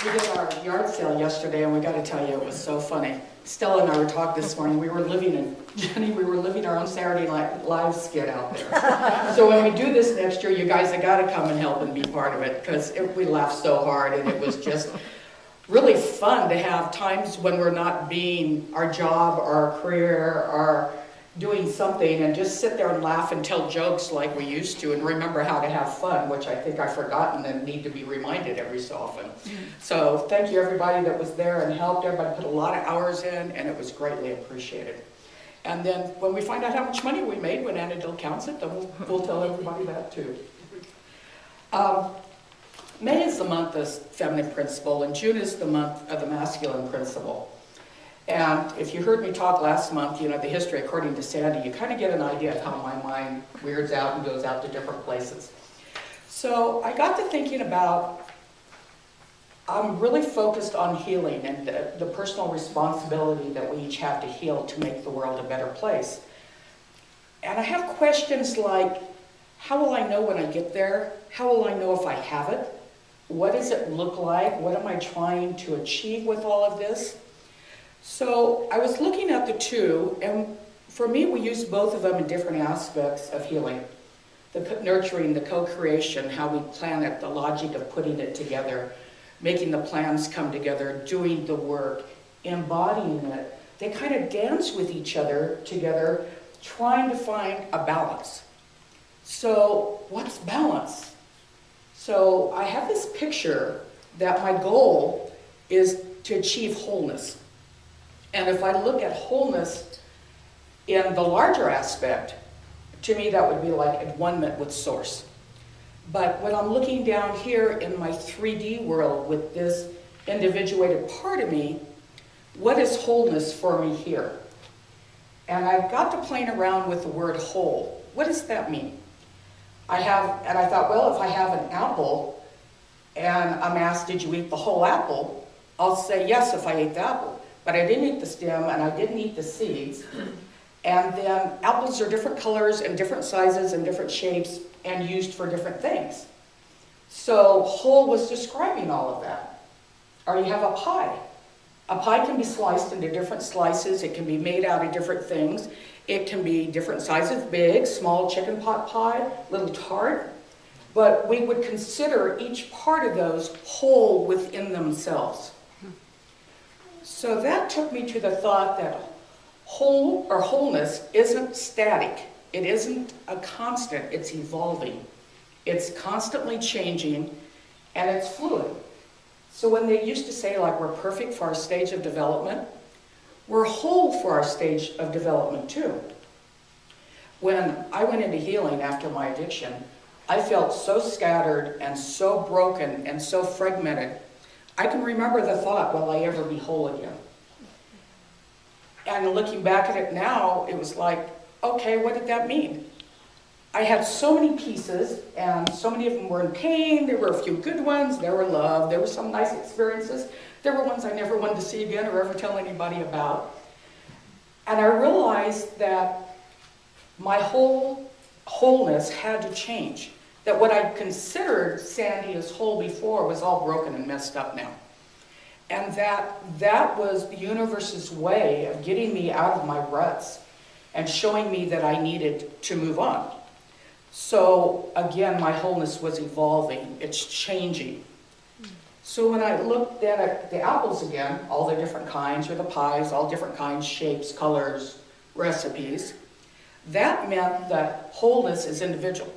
We did our yard sale yesterday, and we got to tell you, it was so funny. Stella and I were talking this morning. We were living our own Saturday Night Live skit out there. So when we do this next year, you guys have got to come and help and be part of it, because we laughed so hard, and it was just really fun to have times when we're not being our job, our career, or doing something, and just sit there and laugh and tell jokes like we used to, and remember how to have fun, which I think I've forgotten and need to be reminded every so often. So thank you everybody that was there and helped. Everybody put a lot of hours in, and it was greatly appreciated. And then when we find out how much money we made when Annadale counts it, then we'll tell everybody that too. May is the month of feminine principle, and June is the month of the masculine principle. And if you heard me talk last month, you know, the history according to Sandy, you kind of get an idea of how my mind weirds out and goes out to different places. So I got to thinking about, I'm really focused on healing and the personal responsibility that we each have to heal to make the world a better place. And I have questions like, how will I know when I get there? How will I know if I have it? What does it look like? What am I trying to achieve with all of this? So I was looking at the two, and for me, we use both of them in different aspects of healing. The nurturing, the co-creation, how we plan it, the logic of putting it together, making the plans come together, doing the work, embodying it. They kind of dance with each other together, trying to find a balance. So what's balance? So I have this picture that my goal is to achieve wholeness. And if I look at wholeness in the larger aspect, to me that would be like at one-ment with Source. But when I'm looking down here in my 3D world with this individuated part of me, what is wholeness for me here? And I got to playing around with the word whole. What does that mean? I thought, well, if I have an apple and I'm asked, did you eat the whole apple? I'll say yes if I ate the apple. But I didn't eat the stem, and I didn't eat the seeds. And then apples are different colors and different sizes and different shapes and used for different things. So whole was describing all of that. Or you have a pie. A pie can be sliced into different slices. It can be made out of different things. It can be different sizes, big, small chicken pot pie, little tart. But we would consider each part of those whole within themselves. So that took me to the thought that whole or wholeness isn't static. It isn't a constant. It's evolving. It's constantly changing, and it's fluid. So when they used to say, like, we're perfect for our stage of development, we're whole for our stage of development too. When I went into healing after my addiction, I felt so scattered and so broken and so fragmented. I can remember the thought, will I ever be whole again? And looking back at it now, it was like, okay, what did that mean? I had so many pieces, and so many of them were in pain. There were a few good ones. There were love. There were some nice experiences. There were ones I never wanted to see again or ever tell anybody about. And I realized that my wholeness had to change. That what I considered Sandy as whole before was all broken and messed up now. And that was the universe's way of getting me out of my ruts and showing me that I needed to move on. So again, my wholeness was evolving. It's changing. So when I looked then at the apples again, all the different kinds, or the pies, all different kinds, shapes, colors, recipes, that meant that wholeness is individual.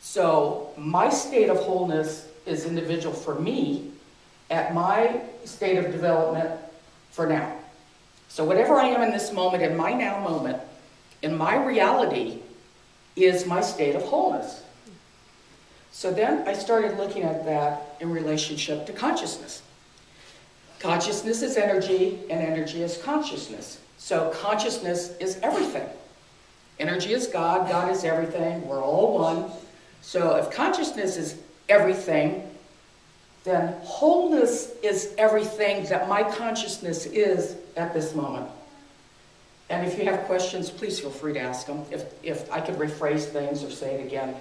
So my state of wholeness is individual for me at my state of development for now. So whatever I am in this moment, in my now moment, in my reality, is my state of wholeness. So then I started looking at that in relationship to consciousness. Consciousness is energy, and energy is consciousness. So consciousness is everything. Energy is God, God is everything, we're all one. So if consciousness is everything, then wholeness is everything that my consciousness is at this moment. And if you have questions, please feel free to ask them, if I could rephrase things or say it again.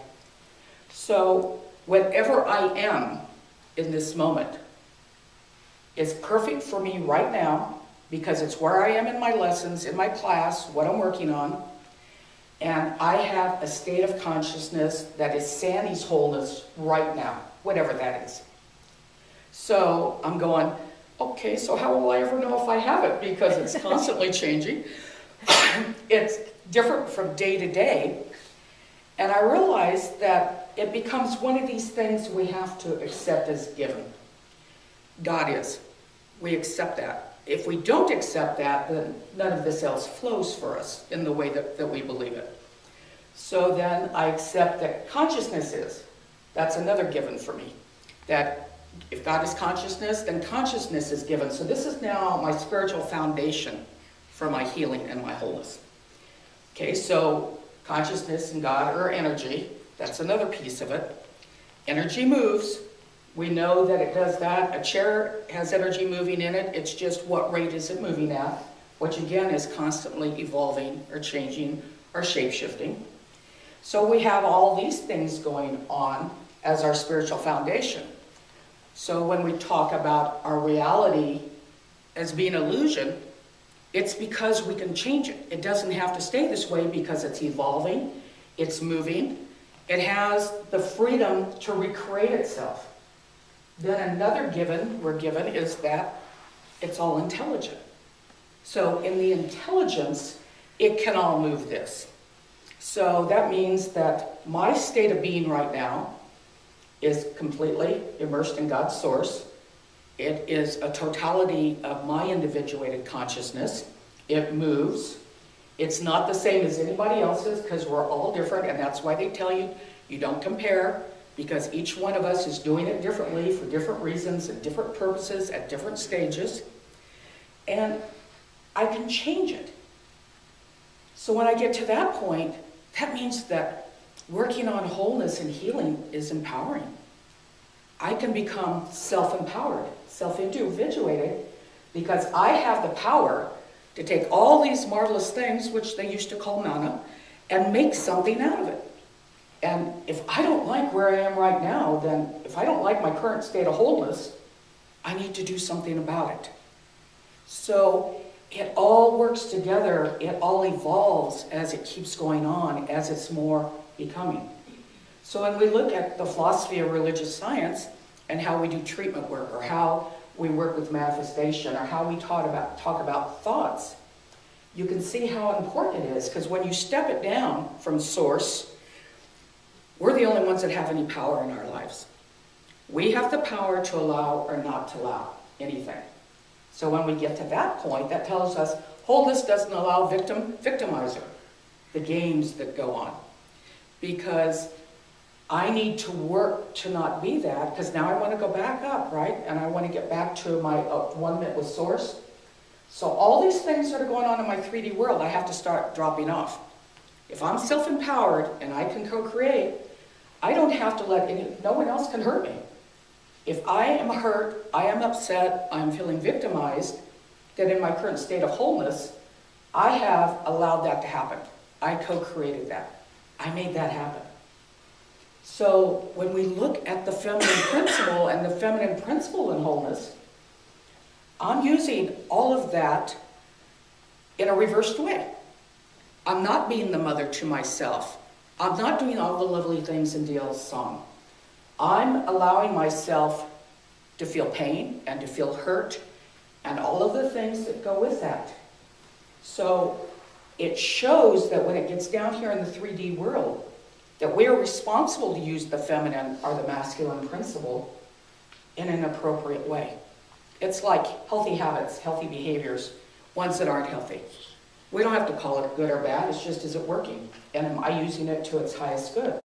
So whatever I am in this moment, is perfect for me right now because it's where I am in my lessons, in my class, what I'm working on. And I have a state of consciousness that is Sandy's wholeness right now, whatever that is. So I'm going, okay, so how will I ever know if I have it? Because it's constantly changing. It's different from day to day. And I realize that it becomes one of these things we have to accept as given. God is. We accept that. If we don't accept that, then none of this else flows for us in the way that we believe it. So then I accept that consciousness is. That's another given for me. That if God is consciousness, then consciousness is given. So this is now my spiritual foundation for my healing and my wholeness. Okay, so consciousness and God are energy. That's another piece of it. Energy moves. We know that it does that. A chair has energy moving in it. It's just what rate is it moving at, which again is constantly evolving or changing or shape-shifting. So we have all these things going on as our spiritual foundation. So when we talk about our reality as being illusion, it's because we can change it. It doesn't have to stay this way because it's evolving, it's moving. It has the freedom to recreate itself. Then another given we're given is that it's all intelligent. So in the intelligence, it can all move this. So that means that my state of being right now is completely immersed in God's source. It is a totality of my individuated consciousness. It moves. It's not the same as anybody else's because we're all different, and that's why they tell you you don't compare, because each one of us is doing it differently for different reasons and different purposes at different stages. And I can change it. So when I get to that point, that means that working on wholeness and healing is empowering. I can become self-empowered, self-individuated, because I have the power to take all these marvelous things, which they used to call mana, and make something out of it. And if I don't like where I am right now, then if I don't like my current state of wholeness, I need to do something about it. So it all works together. It all evolves as it keeps going on, as it's more becoming. So when we look at the philosophy of religious science and how we do treatment work, or how we work with manifestation, or how we talk about thoughts, you can see how important it is. Because when you step it down from source, we're the only ones that have any power in our lives. We have the power to allow or not to allow anything. So when we get to that point, that tells us wholeness doesn't allow victimizer, the games that go on. Because I need to work to not be that, because now I want to go back up, right? And I want to get back to my one-minute with source. So all these things that are going on in my 3D world, I have to start dropping off. If I'm self-empowered and I can co-create, I don't have to no one else can hurt me. If I am hurt, I am upset, I'm feeling victimized, then in my current state of wholeness, I have allowed that to happen. I co-created that. I made that happen. So when we look at the feminine principle and the feminine principle in wholeness, I'm using all of that in a reversed way. I'm not being the mother to myself. I'm not doing all the lovely things in Dale's song. I'm allowing myself to feel pain and to feel hurt and all of the things that go with that. So it shows that when it gets down here in the 3D world, that we are responsible to use the feminine or the masculine principle in an appropriate way. It's like healthy habits, healthy behaviors, ones that aren't healthy. We don't have to call it good or bad, it's just, is it working? And am I using it to its highest good?